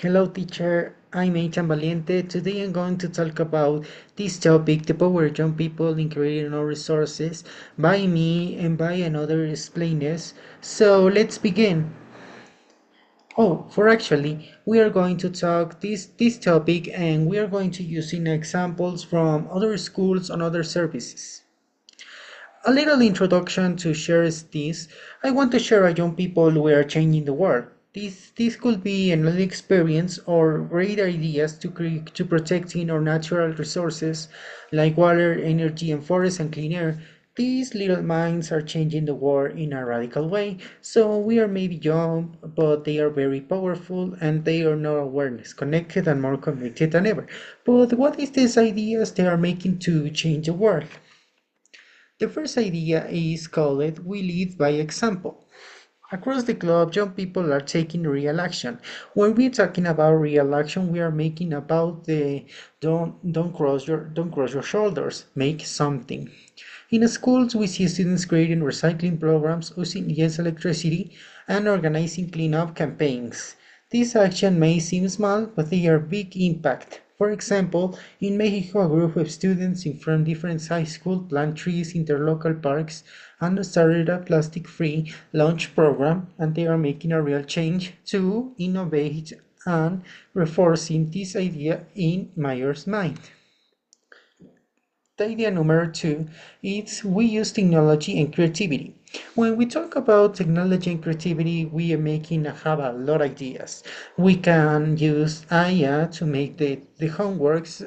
Hello teacher, I'm Eitan Valiente. Today I'm going to talk about this topic, the power of young people in creating our resources by me and by another explainers. So let's begin. We are going to talk this topic and we are going to using examples from other schools and other services. A little introduction to share is this. I want to share a young people who are changing the world. This could be an early experience or great ideas to protecting our natural resources like water, energy, and forests and clean air. These little minds are changing the world in a radical way. So we are maybe young, but they are very powerful and they are now awareness, connected and more connected than ever. But what is these ideas they are making to change the world? The first idea is called "We lead by example." Across the globe, young people are taking real action. When we're talking about real action, we are making about the don't cross your shoulders. Make something. In schools, we see students creating recycling programs, using less electricity, and organizing cleanup campaigns. These actions may seem small, but they are big impact. For example, in Mexico, a group of students from different high schools plant trees in their local parks and started a plastic-free lunch program, and they are making a real change to innovate and reinforcing this idea in Mayer's mind. The idea number two is we use technology and creativity. When we talk about technology and creativity, we are making have a lot of ideas. We can use AI to make the homeworks,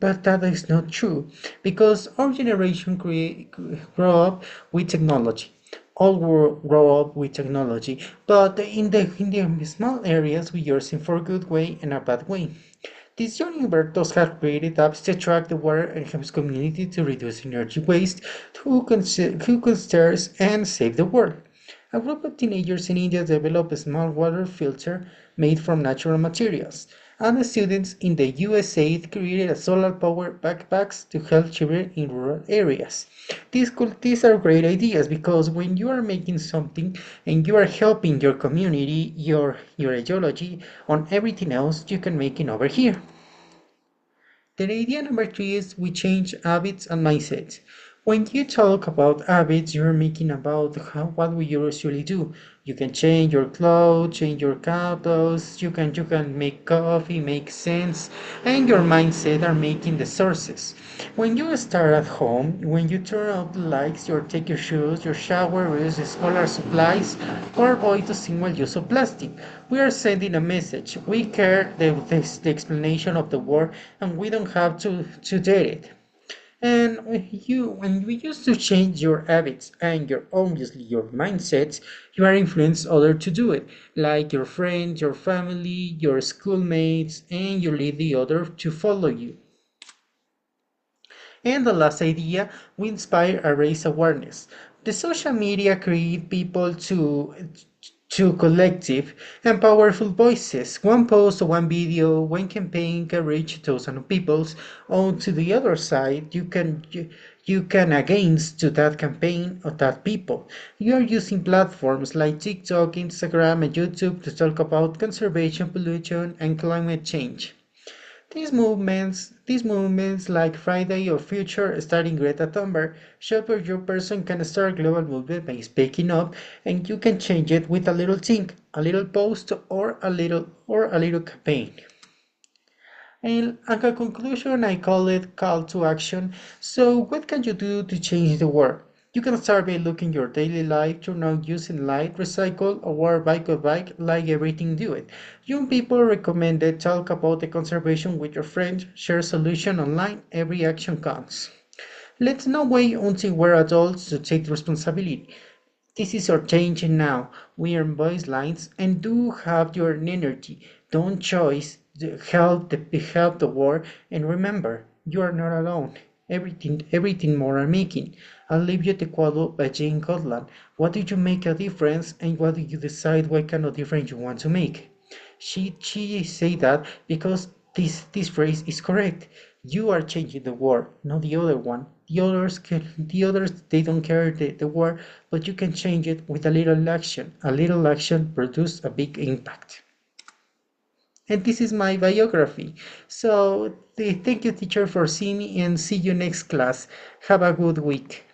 but that is not true because our generation grow up with technology. All grow up with technology, but in the small areas we use it for a good way and a bad way. These young inverters have created apps to track the water and helps community to reduce energy waste, who conserve and save the world. A group of teenagers in India developed a small water filter made from natural materials, and the students in the USA created a solar powered backpacks to help children in rural areas. These are great ideas because when you are making something and you are helping your community, your ideology on everything else, you can make it over here. The idea number three is we change habits and mindsets. When you talk about habits, you're making about what we usually do. You can change your clothes, change your clothes, you can make coffee, make sense, and your mindset are making the sources. When you start at home, when you turn off the lights, you take your shoes, your shower, reduce the scholar supplies, or avoid the single use of plastic. We are sending a message. We care the explanation of the word and we don't have to date it. And when you used to change your habits and your obviously your mindsets, you are influenced other to do it, like your friends, your family, your schoolmates, and you lead the other to follow you. And the last idea, we inspire and raise awareness. The social media create people to collective and powerful voices. One post, one video, one campaign can reach thousands of people. On to the other side, you can against to that campaign or that people. You are using platforms like TikTok, Instagram, and YouTube to talk about conservation, pollution, and climate change. These movements like Friday or Future starting Greta Thunberg show where your person can start global movement by speaking up and you can change it with a little thing, a little post or a little campaign. And as a conclusion, I call it call to action. So what can you do to change the world? You can start by looking your daily life, turn on using light, recycle, or wear bike, like everything do it. Young people recommended talk about the conservation with your friends, share solution online, every action counts. Let's not wait until we're adults to take responsibility. This is our change now. We are voice lines and do have your energy. Don't choice help the world and remember you are not alone. Everything more are making. I'll leave you the quote by Jane Goodland. What do you make a difference and what do you decide what kind of difference you want to make? She say that because this phrase is correct. You are changing the world, not the other one. The others they don't care the world, but you can change it with a little action. A little action produce a big impact. and this is my biography. So thank you, teacher, for seeing me, and see you next class. Have a good week.